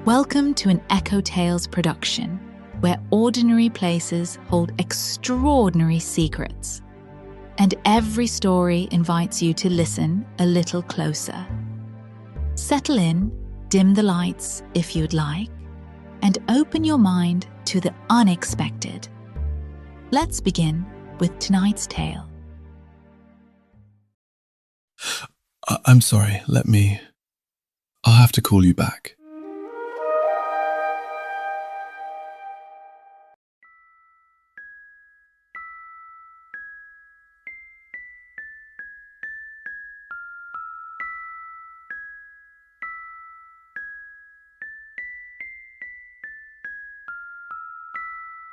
Welcome to an EchoTales production, where ordinary places hold extraordinary secrets. And every story invites you to listen a little closer. Settle in, dim the lights if you'd like, and open your mind to the unexpected. Let's begin with tonight's tale. I'm sorry, I'll have to call you back.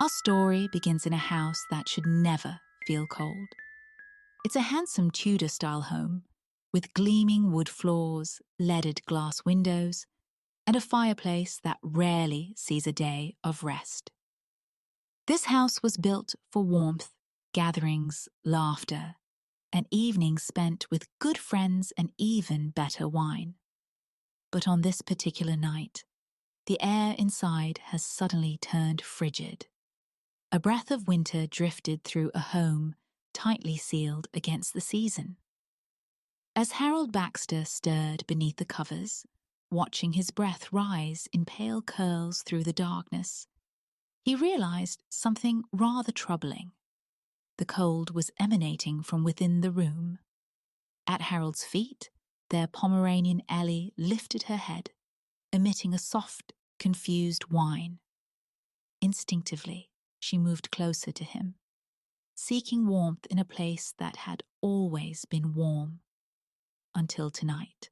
Our story begins in a house that should never feel cold. It's a handsome Tudor-style home with gleaming wood floors, leaded glass windows, and a fireplace that rarely sees a day of rest. This house was built for warmth, gatherings, laughter, and evenings spent with good friends and even better wine. But on this particular night, the air inside has suddenly turned frigid. A breath of winter drifted through a home tightly sealed against the season. As Harold Baxter stirred beneath the covers, watching his breath rise in pale curls through the darkness, he realized something rather troubling. The cold was emanating from within the room. At Harold's feet, their Pomeranian Ellie lifted her head, emitting a soft, confused whine. Instinctively, she moved closer to him, seeking warmth in a place that had always been warm, until tonight.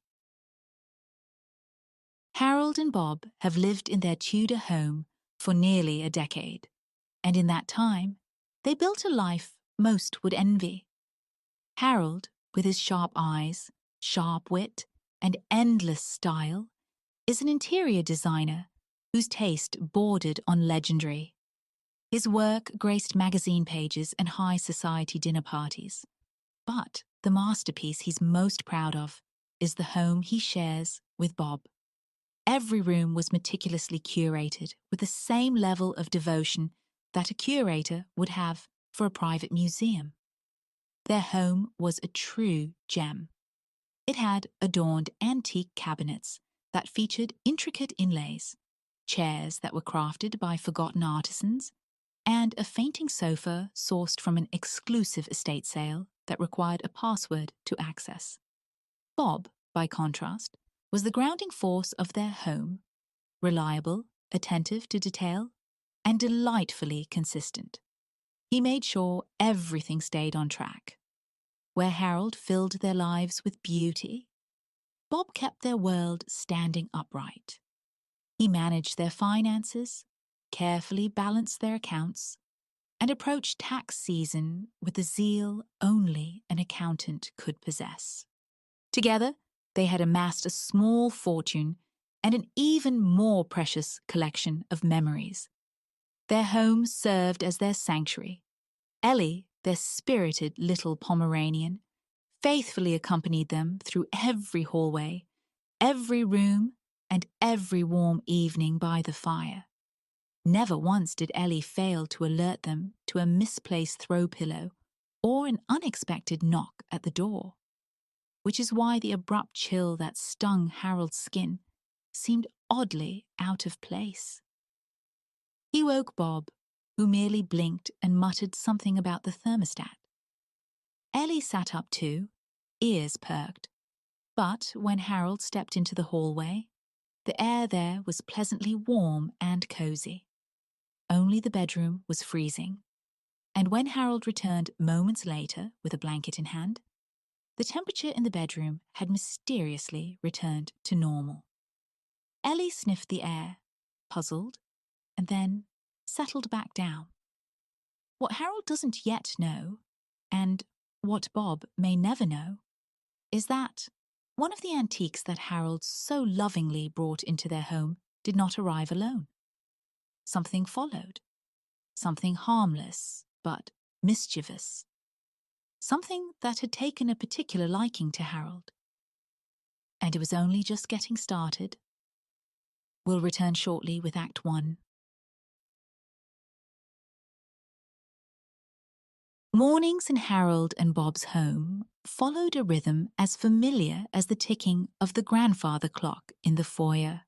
Harold and Bob have lived in their Tudor home for nearly a decade, and in that time, they built a life most would envy. Harold, with his sharp eyes, sharp wit, and endless style, is an interior designer whose taste bordered on legendary. His work graced magazine pages and high society dinner parties. But the masterpiece he's most proud of is the home he shares with Bob. Every room was meticulously curated with the same level of devotion that a curator would have for a private museum. Their home was a true gem. It had adorned antique cabinets that featured intricate inlays, chairs that were crafted by forgotten artisans, and a fainting sofa sourced from an exclusive estate sale that required a password to access. Bob, by contrast, was the grounding force of their home, reliable, attentive to detail, and delightfully consistent. He made sure everything stayed on track. Where Harold filled their lives with beauty, Bob kept their world standing upright. He managed their finances, carefully balanced their accounts, and approached tax season with the zeal only an accountant could possess. Together, they had amassed a small fortune and an even more precious collection of memories. Their home served as their sanctuary. Ellie, their spirited little Pomeranian, faithfully accompanied them through every hallway, every room, and every warm evening by the fire. Never once did Ellie fail to alert them to a misplaced throw pillow or an unexpected knock at the door, which is why the abrupt chill that stung Harold's skin seemed oddly out of place. He woke Bob, who merely blinked and muttered something about the thermostat. Ellie sat up too, ears perked, but when Harold stepped into the hallway, the air there was pleasantly warm and cozy. Only the bedroom was freezing, and when Harold returned moments later with a blanket in hand, the temperature in the bedroom had mysteriously returned to normal. Ellie sniffed the air, puzzled, and then settled back down. What Harold doesn't yet know, and what Bob may never know, is that one of the antiques that Harold so lovingly brought into their home did not arrive alone. Something followed. Something harmless, but mischievous. Something that had taken a particular liking to Harold. And it was only just getting started. We'll return shortly with Act 1. Mornings in Harold and Bob's home followed a rhythm as familiar as the ticking of the grandfather clock in the foyer.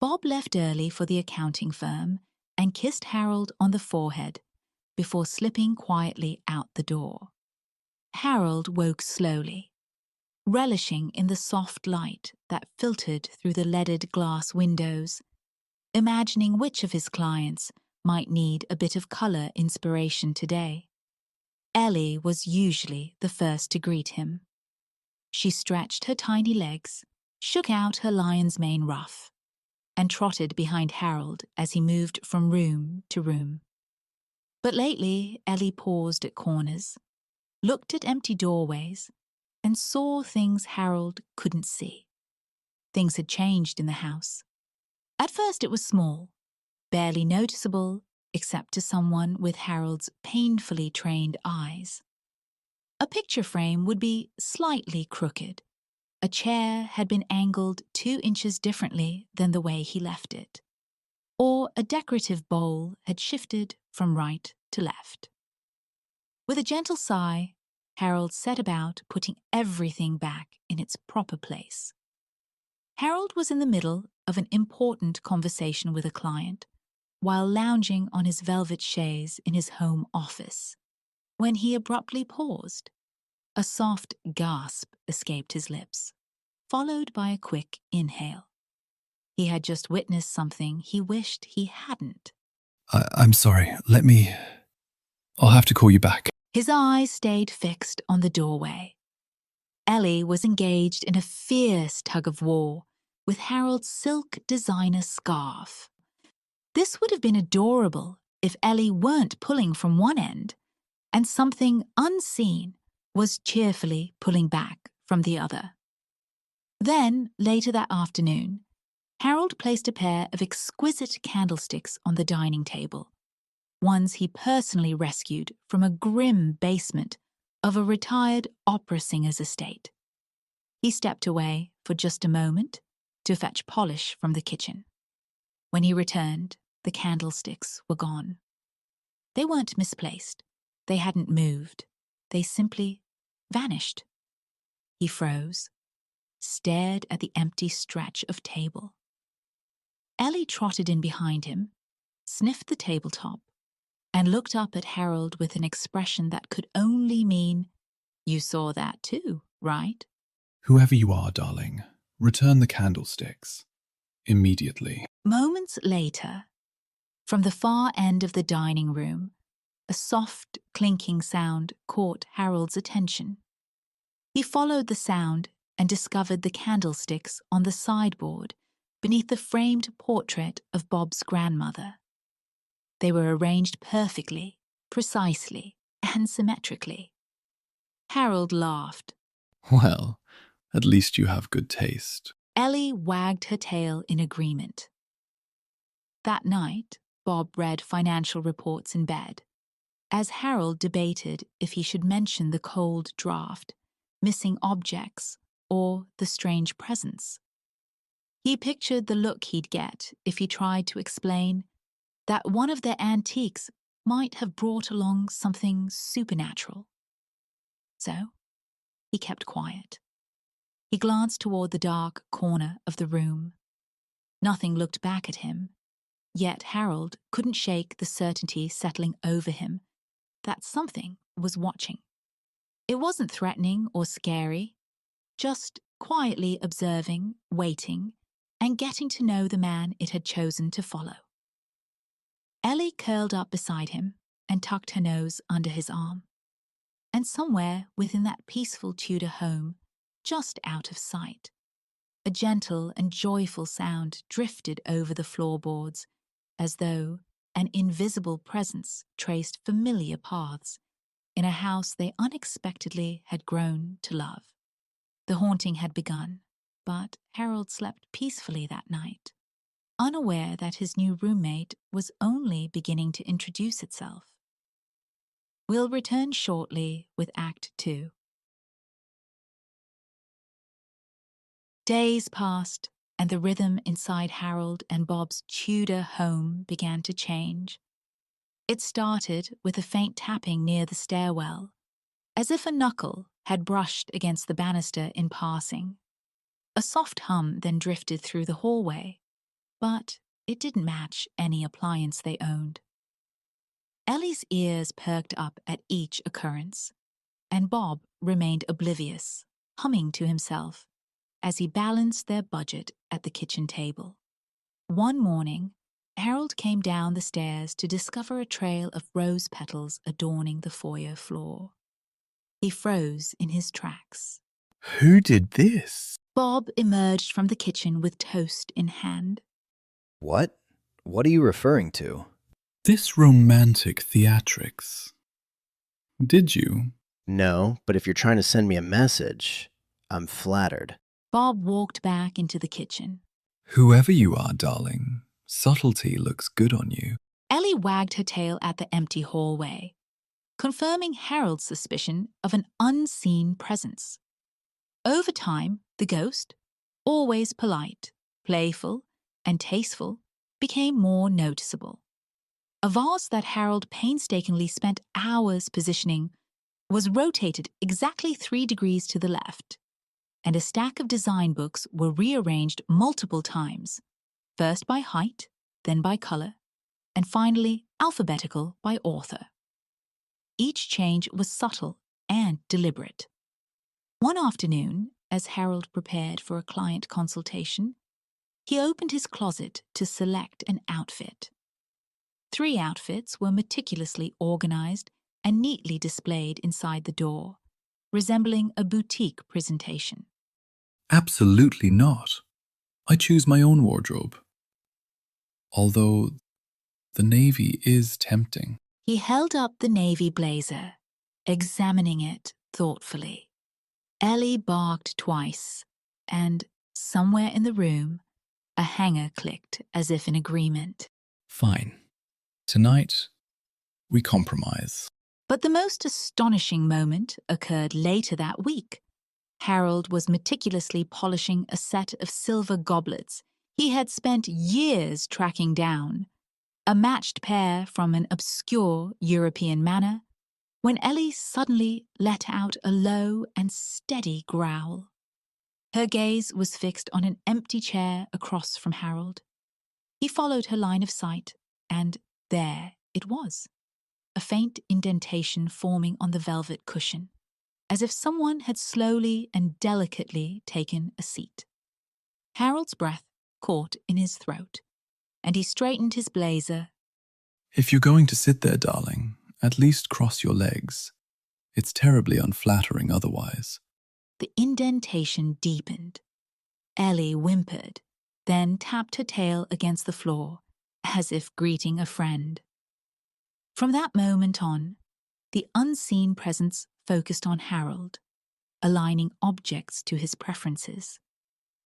Bob left early for the accounting firm and kissed Harold on the forehead before slipping quietly out the door. Harold woke slowly, relishing in the soft light that filtered through the leaded glass windows, imagining which of his clients might need a bit of color inspiration today. Ellie was usually the first to greet him. She stretched her tiny legs, shook out her lion's mane ruff, and trotted behind Harold as he moved from room to room. But lately, Ellie paused at corners, looked at empty doorways, and saw things Harold couldn't see. Things had changed in the house. At first it was small, barely noticeable except to someone with Harold's painfully trained eyes. A picture frame would be slightly crooked. A chair had been angled 2 inches differently than the way he left it. Or a decorative bowl had shifted from right to left. With a gentle sigh, Harold set about putting everything back in its proper place. Harold was in the middle of an important conversation with a client while lounging on his velvet chaise in his home office, when he abruptly paused. A soft gasp escaped his lips, followed by a quick inhale. He had just witnessed something he wished he hadn't. I'm sorry. I'll have to call you back. His eyes stayed fixed on the doorway. Ellie was engaged in a fierce tug of war with Harold's silk designer scarf. This would have been adorable if Ellie weren't pulling from one end and something unseen was cheerfully pulling back from the other. Then, later that afternoon, Harold placed a pair of exquisite candlesticks on the dining table, ones he personally rescued from a grim basement of a retired opera singer's estate. He stepped away for just a moment to fetch polish from the kitchen. When he returned, the candlesticks were gone. They weren't misplaced. They hadn't moved. They simply vanished. He froze, stared at the empty stretch of table. Ellie trotted in behind him, sniffed the tabletop, and looked up at Harold with an expression that could only mean, "You saw that too, right?" Whoever you are, darling, return the candlesticks. Immediately. Moments later, from the far end of the dining room, a soft, clinking sound caught Harold's attention. He followed the sound and discovered the candlesticks on the sideboard beneath the framed portrait of Bob's grandmother. They were arranged perfectly, precisely, and symmetrically. Harold laughed. Well, at least you have good taste. Ellie wagged her tail in agreement. That night, Bob read financial reports in bed, as Harold debated if he should mention the cold draft, missing objects, or the strange presence. He pictured the look he'd get if he tried to explain that one of their antiques might have brought along something supernatural. So, he kept quiet. He glanced toward the dark corner of the room. Nothing looked back at him, yet Harold couldn't shake the certainty settling over him that something was watching. It wasn't threatening or scary, just quietly observing, waiting, and getting to know the man it had chosen to follow. Ellie curled up beside him and tucked her nose under his arm. And somewhere within that peaceful Tudor home, just out of sight, a gentle and joyful sound drifted over the floorboards, as though an invisible presence traced familiar paths in a house they unexpectedly had grown to love. The haunting had begun, but Harold slept peacefully that night, unaware that his new roommate was only beginning to introduce itself. We'll return shortly with Act 2. Days passed, and the rhythm inside Harold and Bob's Tudor home began to change. It started with a faint tapping near the stairwell, as if a knuckle had brushed against the banister in passing. A soft hum then drifted through the hallway, but it didn't match any appliance they owned. Ellie's ears perked up at each occurrence, and Bob remained oblivious, humming to himself as he balanced their budget at the kitchen table. One morning, Harold came down the stairs to discover a trail of rose petals adorning the foyer floor. He froze in his tracks. Who did this? Bob emerged from the kitchen with toast in hand. What? What are you referring to? This romantic theatrics. Did you? No, but if you're trying to send me a message, I'm flattered. Bob walked back into the kitchen. Whoever you are, darling, subtlety looks good on you. Ellie wagged her tail at the empty hallway, confirming Harold's suspicion of an unseen presence. Over time, the ghost, always polite, playful, and tasteful, became more noticeable. A vase that Harold painstakingly spent hours positioning was rotated exactly 3 degrees to the left, and a stack of design books were rearranged multiple times, first by height, then by color, and finally alphabetical by author. Each change was subtle and deliberate. One afternoon, as Harold prepared for a client consultation, he opened his closet to select an outfit. 3 outfits were meticulously organized and neatly displayed inside the door, resembling a boutique presentation. Absolutely not. I choose my own wardrobe. Although the navy is tempting. He held up the navy blazer, examining it thoughtfully. Ellie barked twice, and somewhere in the room, a hanger clicked as if in agreement. Fine. Tonight, we compromise. But the most astonishing moment occurred later that week. Harold was meticulously polishing a set of silver goblets he had spent years tracking down, a matched pair from an obscure European manor, when Ellie suddenly let out a low and steady growl. Her gaze was fixed on an empty chair across from Harold. He followed her line of sight, and there it was, a faint indentation forming on the velvet cushion, as if someone had slowly and delicately taken a seat. Harold's breath caught in his throat, and he straightened his blazer. If you're going to sit there, darling, at least cross your legs. It's terribly unflattering otherwise. The indentation deepened. Ellie whimpered, then tapped her tail against the floor, as if greeting a friend. From that moment on, the unseen presence focused on Harold, aligning objects to his preferences.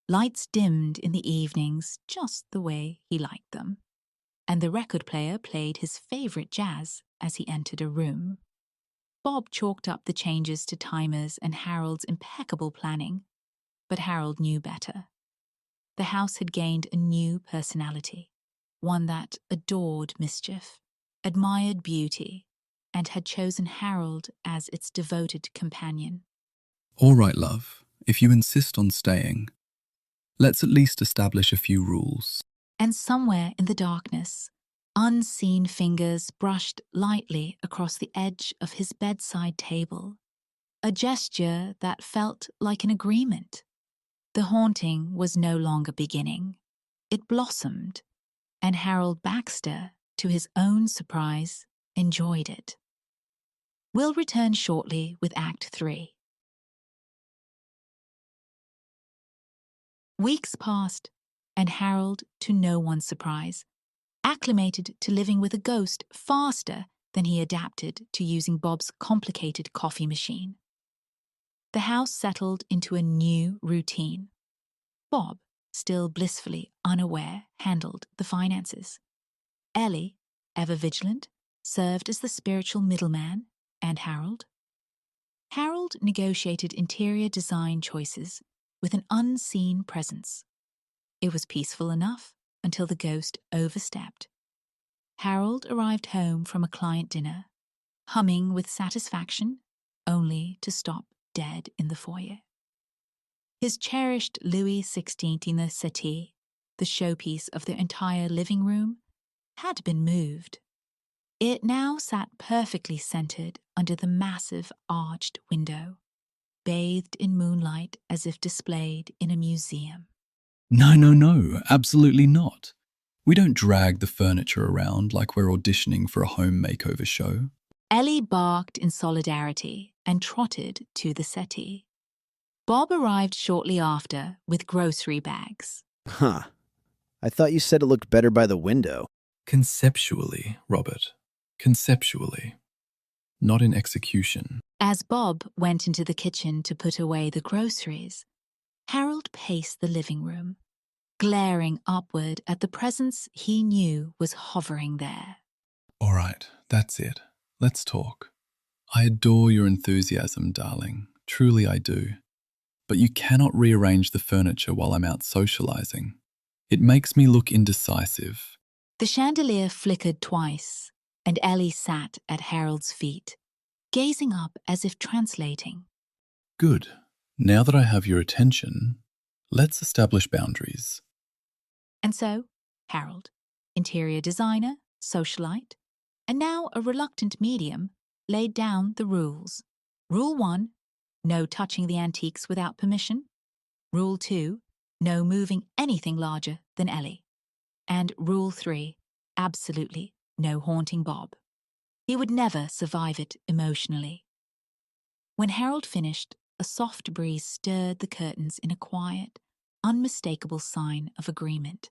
Lights dimmed in the evenings just the way he liked them, and the record player played his favorite jazz as he entered a room. Bob chalked up the changes to timers and Harold's impeccable planning, but Harold knew better. The house had gained a new personality, one that adored mischief, admired beauty, and had chosen Harold as its devoted companion. All right, love, if you insist on staying, let's at least establish a few rules. And somewhere in the darkness, unseen fingers brushed lightly across the edge of his bedside table, a gesture that felt like an agreement. The haunting was no longer beginning. It blossomed, and Harold Baxter, to his own surprise, enjoyed it. We'll return shortly with Act 3. Weeks passed, and Harold, to no one's surprise, acclimated to living with a ghost faster than he adapted to using Bob's complicated coffee machine. The house settled into a new routine. Bob, still blissfully unaware, handled the finances. Ellie, ever vigilant, served as the spiritual middleman, and Harold negotiated interior design choices with an unseen presence. It was peaceful enough until the ghost overstepped. Harold arrived home from a client dinner, humming with satisfaction, only to stop dead in the foyer. His cherished Louis XVI settee, the showpiece of the entire living room, had been moved. It now sat perfectly centered under the massive arched window, bathed in moonlight as if displayed in a museum. No, absolutely not. We don't drag the furniture around like we're auditioning for a home makeover show. Ellie barked in solidarity and trotted to the settee. Bob arrived shortly after with grocery bags. Huh. I thought you said it looked better by the window. Conceptually, Robert. Conceptually. Not in execution. As Bob went into the kitchen to put away the groceries, Harold paced the living room, glaring upward at the presence he knew was hovering there. All right, that's it. Let's talk. I adore your enthusiasm, darling. Truly I do. But you cannot rearrange the furniture while I'm out socializing. It makes me look indecisive. The chandelier flickered twice, and Ellie sat at Harold's feet, gazing up as if translating. Good. Now that I have your attention, let's establish boundaries. And so, Harold, interior designer, socialite, and now a reluctant medium, laid down the rules. Rule 1, no touching the antiques without permission. Rule 2, no moving anything larger than Ellie. And Rule 3, absolutely no haunting Bob. He would never survive it emotionally. When Harold finished, a soft breeze stirred the curtains in a quiet, unmistakable sign of agreement.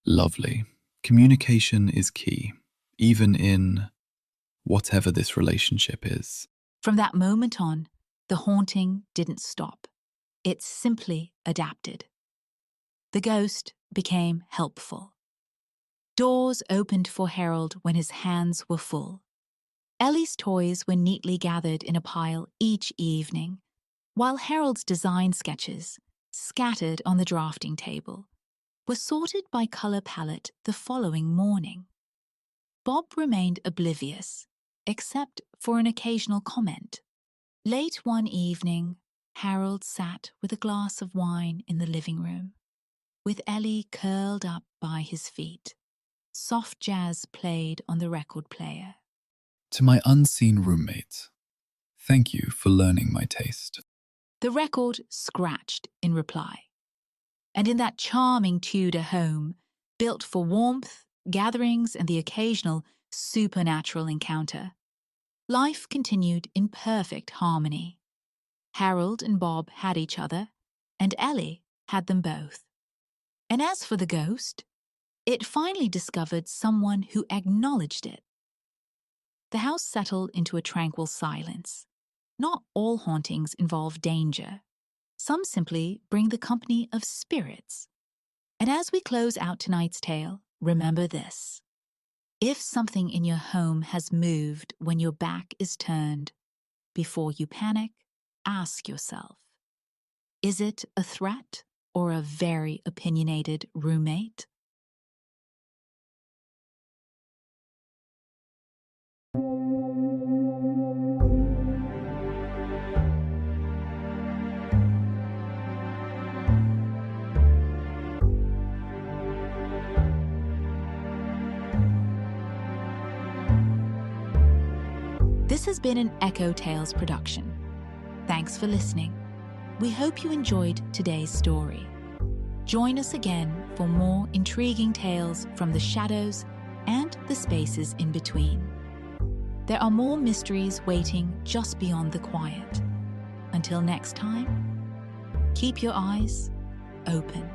Lovely. Communication is key, even in whatever this relationship is. From that moment on, the haunting didn't stop. It simply adapted. The ghost became helpful. Doors opened for Harold when his hands were full. Ellie's toys were neatly gathered in a pile each evening, while Harold's design sketches, scattered on the drafting table, were sorted by color palette the following morning. Bob remained oblivious, except for an occasional comment. Late one evening, Harold sat with a glass of wine in the living room, with Ellie curled up by his feet. Soft jazz played on the record player. To my unseen roommate, thank you for learning my taste. The record scratched in reply. And in that charming Tudor home, built for warmth, gatherings, and the occasional supernatural encounter, life continued in perfect harmony. Harold and Bob had each other, and Ellie had them both. And as for the ghost, it finally discovered someone who acknowledged it. The house settled into a tranquil silence. Not all hauntings involve danger. Some simply bring the company of spirits. And as we close out tonight's tale, remember this. If something in your home has moved when your back is turned, before you panic, ask yourself, is it a threat or a very opinionated roommate? This has been an EchoTales production. Thanks for listening. We hope you enjoyed today's story. Join us again for more intriguing tales from the shadows and the spaces in between. There are more mysteries waiting just beyond the quiet. Until next time, keep your eyes open.